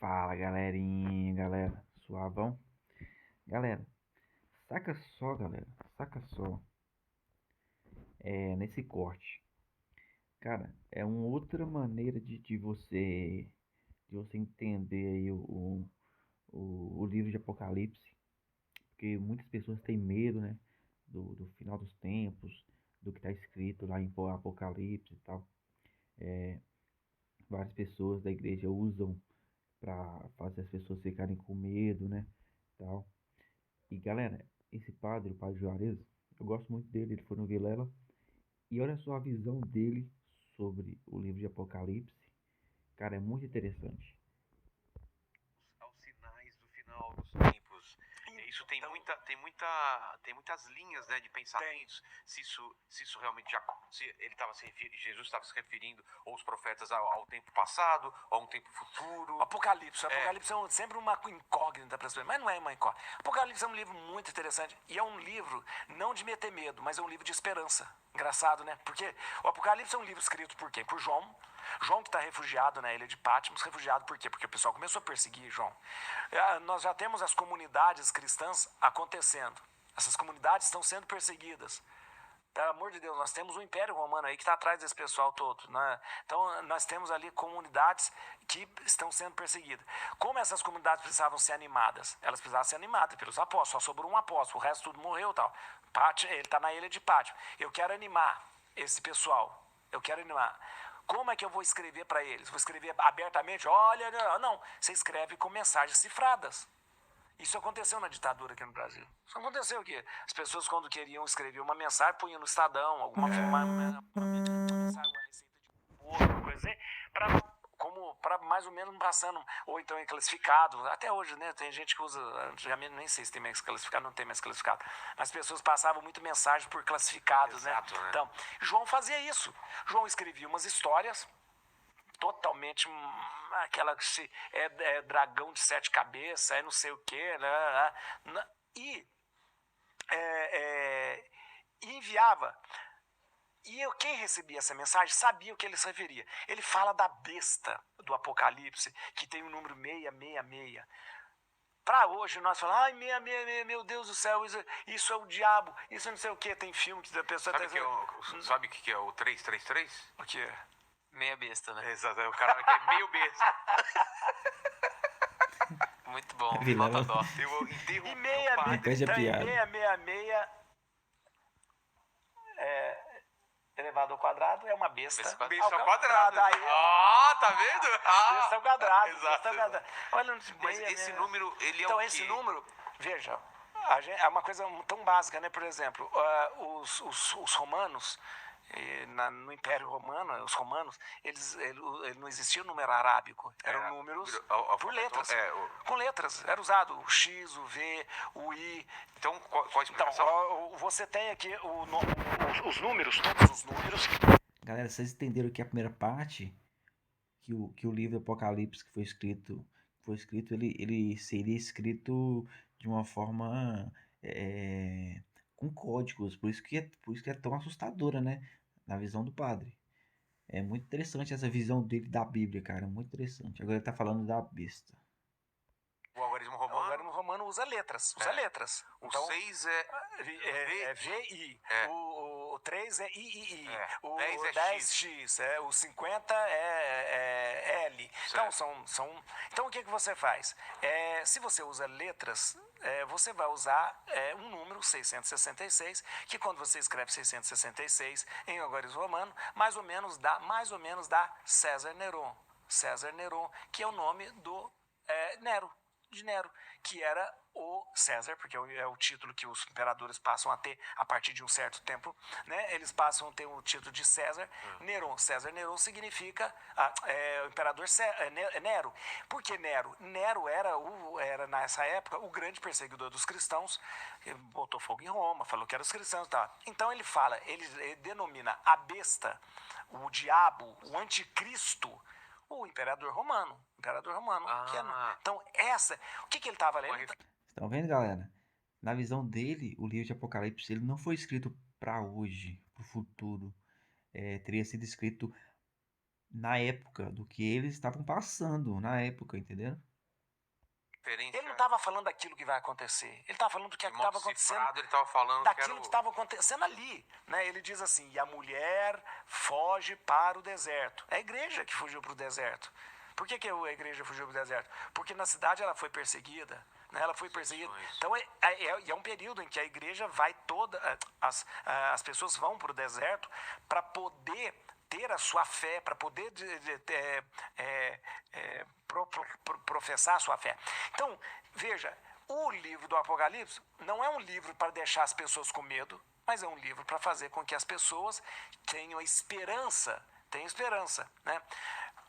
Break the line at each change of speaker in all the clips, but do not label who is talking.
Fala galerinha, galera, suavão? Galera, saca só, nesse corte, cara, é uma outra maneira de você entender aí o livro de Apocalipse, porque muitas pessoas têm medo, né, do final dos tempos, do que está escrito lá em Apocalipse e tal. Várias pessoas da igreja usam para fazer as pessoas ficarem com medo, né, tal. E galera, esse padre, o padre Juarez, eu gosto muito dele, ele foi no Vilela. E olha só a visão dele sobre o livro de Apocalipse. Cara, é muito interessante.
Aos sinais do final dos tempos. Isso tem muitas linhas, né, de pensamentos. Se isso realmente se ele estava Jesus estava se referindo ou os profetas ao tempo passado, ou a um tempo futuro.
Apocalipse é sempre uma incógnita para as pessoas, mas não é uma incógnita. Apocalipse é um livro muito interessante e é um livro não de meter medo, mas é um livro de esperança. Engraçado, né? Porque o Apocalipse é um livro escrito por quem? Por João. João que está refugiado na ilha de Patmos. Refugiado por quê? Porque o pessoal começou a perseguir João. Nós já temos as comunidades cristãs acontecendo. Essas comunidades estão sendo perseguidas. Pelo amor de Deus, nós temos o Império Romano aí que está atrás desse pessoal todo, né? Então, nós temos ali comunidades que estão sendo perseguidas. Como essas comunidades precisavam ser animadas? Elas precisavam ser animadas pelos apóstolos. Só sobrou um apóstolo, o resto tudo morreu e tal. Ele está na ilha de Pátio. Eu quero animar esse pessoal. Eu quero animar. Como é que eu vou escrever para eles? Vou escrever abertamente? Olha, não. Você escreve com mensagens cifradas. Isso aconteceu na ditadura aqui no Brasil. Isso aconteceu aqui. As pessoas, quando queriam escrever uma mensagem, punham no Estadão, alguma mensagem, uma receita de bolo, coisa assim, para mais ou menos passando, ou então em classificado. Até hoje, né? Tem gente que usa, antigamente nem sei se tem mais classificado, não tem mais classificado. Mas as pessoas passavam muito mensagem por classificados,
Exato, né?
Então, João fazia isso. João escrevia umas histórias totalmente aquela que é dragão de 7 cabeças, é não sei o que, né? E enviava. E quem recebia essa mensagem sabia o que ele se referia. Ele fala da besta do Apocalipse, que tem o número 666. Para hoje nós falamos, ai, 666, meu Deus do céu, isso é o diabo, isso não sei o que. Tem filme que a pessoa
Sabe o que é o 333?
O que?
Meia besta, né?
Exato, é o cara que é meio besta.
Muito bom,
Vilela.
falta dó.
Eu interrompi
E
o padre.
Perde a piada.
666 elevado ao quadrado é uma besta.
Besta ao quadrado.
Aí,
tá vendo?
besta ao quadrado.
Exato.
Besta ao quadrado. Olha,
Mas esse número, ele é
então,
o quê?
esse número, veja, é uma coisa tão básica, né? Por exemplo, os romanos, no Império Romano, os romanos, ele não existia o número arábico, eram números por letras. Com letras. Era usado o X, o V, o I.
Então, qual a explicação?
Então, você tem aqui os números, todos os números.
Galera, vocês entenderam que a primeira parte, que o livro Apocalipse que foi escrito, ele seria escrito de uma forma com códigos, por isso que é tão assustadora, né? Na visão do padre. É muito interessante essa visão dele da Bíblia, cara, muito interessante. Agora ele tá falando da besta.
O algarismo
O
romano.
algarismo romano usa letras.
O
Então,
6
é VI. O 3 é III. O
10 é
10X. O 50 é L. Então, então, o que você faz? Se você usa letras, você vai usar um número 666, que quando você escreve 666 em algarismo romano, mais ou menos dá César Neron. César Neron, que é o nome do de Nero, que era o César, porque é o título que os imperadores passam a ter a partir de um certo tempo, né? Eles passam a ter o título de César Neron. César Neron significa o imperador Nero. Por que Nero? Nero era nessa época o grande perseguidor dos cristãos, ele botou fogo em Roma, falou que eram os cristãos e tal. Então ele denomina a besta, o diabo, o anticristo, o imperador romano. Então, o que ele estava lendo?
Estão vendo, galera? Na visão dele, o livro de Apocalipse ele não foi escrito para hoje, para o futuro. Teria sido escrito na época do que eles estavam passando, na época, entendeu?
referência.
Ele não estava falando daquilo que vai acontecer. Ele estava falando do que
de modo
estava acontecendo.
cifrado, ele estava falando
Daquilo que estava acontecendo ali. Né? Ele diz assim: e a mulher foge para o deserto. É a igreja que fugiu para o deserto. Por que a igreja fugiu para o deserto? Porque na cidade ela foi perseguida. Né? Ela foi perseguida. Então é um período em que a igreja vai toda. As pessoas vão para o deserto para poder ter a sua fé, para poder professar a sua fé. Então, veja, o livro do Apocalipse não é um livro para deixar as pessoas com medo, mas é um livro para fazer com que as pessoas tenham esperança. Né?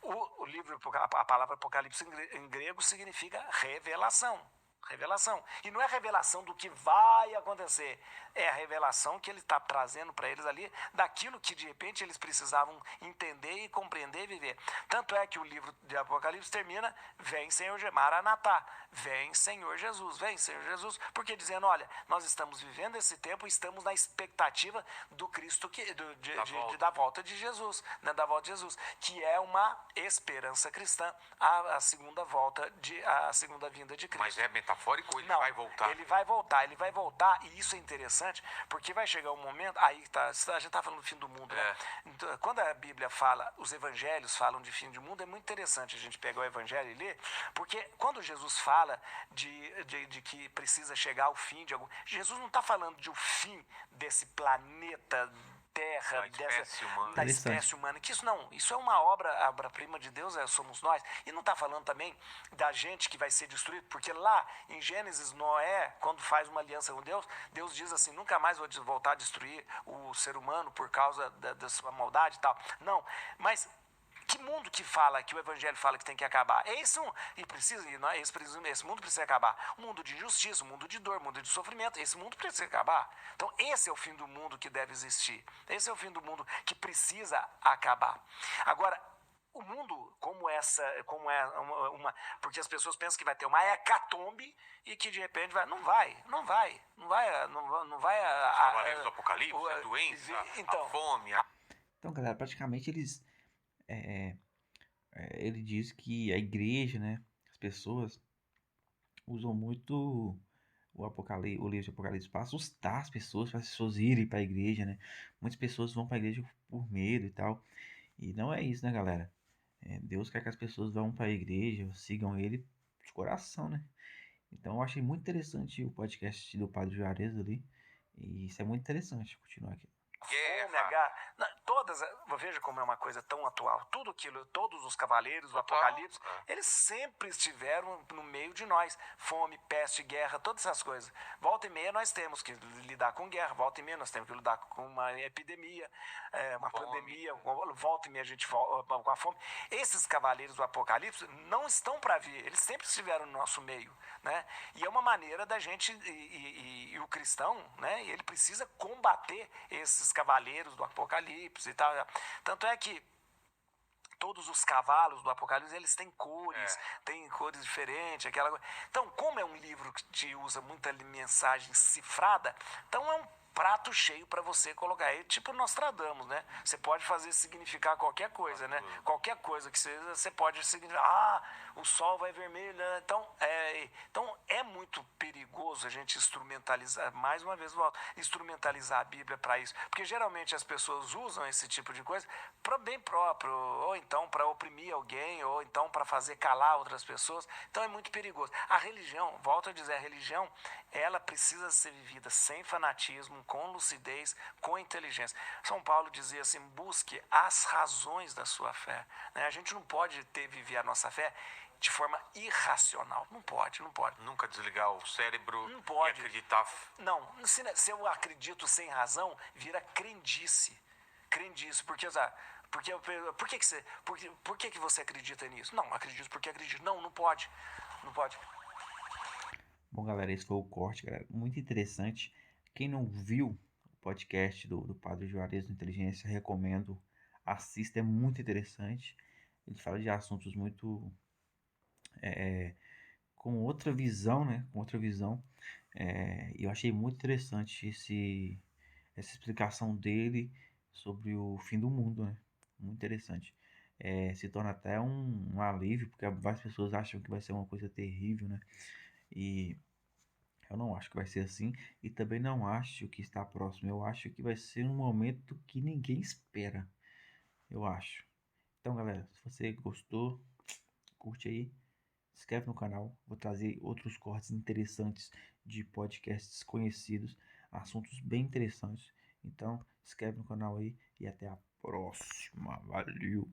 O livro, a palavra Apocalipse em grego significa revelação. E não é revelação do que vai acontecer, é a revelação que ele está trazendo para eles ali, daquilo que de repente eles precisavam entender e compreender e viver. Tanto é que o livro de Apocalipse termina: vem Senhor Maranatá, vem Senhor Jesus, porque dizendo: olha, nós estamos vivendo esse tempo e estamos na expectativa do Cristo, da volta de Jesus, né, da volta de Jesus, que é uma esperança cristã, a segunda vinda de Cristo.
Mas é metafórico, ele
Não,
vai voltar?
Ele vai voltar, e isso é interessante, porque vai chegar um momento, aí tá, a gente está falando do fim do mundo, né? Então, quando a Bíblia fala, os evangelhos falam de fim do mundo, é muito interessante a gente pegar o evangelho e ler, porque quando Jesus fala de que precisa chegar ao fim de algum... Jesus não está falando de um fim desse planeta Terra, da espécie humana, que isso é uma obra-prima de Deus, somos nós, e não está falando também da gente que vai ser destruído, porque lá em Gênesis, Noé, quando faz uma aliança com Deus, Deus diz assim: nunca mais vou voltar a destruir o ser humano por causa da sua maldade e tal. Não, mas que mundo que fala, que o evangelho fala que tem que acabar? Esse mundo precisa acabar. Um mundo de injustiça, um mundo de dor, um mundo de sofrimento. Esse mundo precisa acabar. Então, esse é o fim do mundo que deve existir. Esse é o fim do mundo que precisa acabar. Agora, o mundo, porque as pessoas pensam que vai ter uma hecatombe e que de repente vai. Não vai.
Os cavaleiros do Apocalipse, a doença, a fome.
Então, galera, praticamente ele diz que a igreja, né, as pessoas usam muito o livro de Apocalipse para assustar as pessoas, para as pessoas irem para a igreja, né? Muitas pessoas vão para a igreja por medo e tal. E não é isso, né, galera? Deus quer que as pessoas vão para a igreja, sigam ele de coração, né? Então eu achei muito interessante o podcast do Padre Juarez ali. E isso é muito interessante. Continuar aqui.
Veja como é uma coisa tão atual. Todos os cavaleiros do Apocalipse, eles sempre estiveram no meio de nós. Fome, peste, guerra, todas essas coisas. Volta e meia nós temos que lidar com guerra, volta e meia nós temos que lidar com uma epidemia, uma pandemia, volta e meia a gente volta com a fome. Esses cavaleiros do Apocalipse não estão para vir, eles sempre estiveram no nosso meio, né? E é uma maneira da gente, e o cristão, né, ele precisa combater esses cavaleiros do Apocalipse e tal. Tanto é que todos os cavalos do Apocalipse, eles têm cores diferentes, aquela coisa. Então, como é um livro que te usa muita mensagem cifrada, então é um prato cheio para você colocar aí, tipo Nostradamus, né? Você pode fazer significar qualquer coisa, né? Qualquer coisa que você pode significar, o sol vai vermelho, né? Então é muito perigoso a gente instrumentalizar, mais uma vez, instrumentalizar a Bíblia para isso, porque geralmente as pessoas usam esse tipo de coisa para bem próprio, ou então para oprimir alguém, ou então para fazer calar outras pessoas. Então é muito perigoso. A religião, volto a dizer, a religião, ela precisa ser vivida sem fanatismo, com lucidez, com inteligência. São Paulo dizia assim: busque as razões da sua fé. A gente não pode viver a nossa fé de forma irracional. Não pode.
Nunca desligar o cérebro
não pode.
E acreditar.
Não, se eu acredito sem razão, vira crendice. Por que você acredita nisso? Não, acredito porque acredito. Não pode.
Bom, galera, esse foi o corte, galera. Muito interessante. Quem não viu o podcast do Padre Juarez do Inteligência, recomendo. Assista, é muito interessante. Ele fala de assuntos muito... com outra visão, né? Com outra visão. E eu achei muito interessante essa explicação dele sobre o fim do mundo, né? Muito interessante. se torna até um alívio, porque várias pessoas acham que vai ser uma coisa terrível, né? E eu não acho que vai ser assim, e também não acho que está próximo. Eu acho que vai ser um momento que ninguém espera, eu acho. Então, galera, se você gostou, curte aí, se inscreve no canal. Vou trazer outros cortes interessantes de podcasts conhecidos, assuntos bem interessantes. Então, se inscreve no canal aí e até a próxima. Valeu!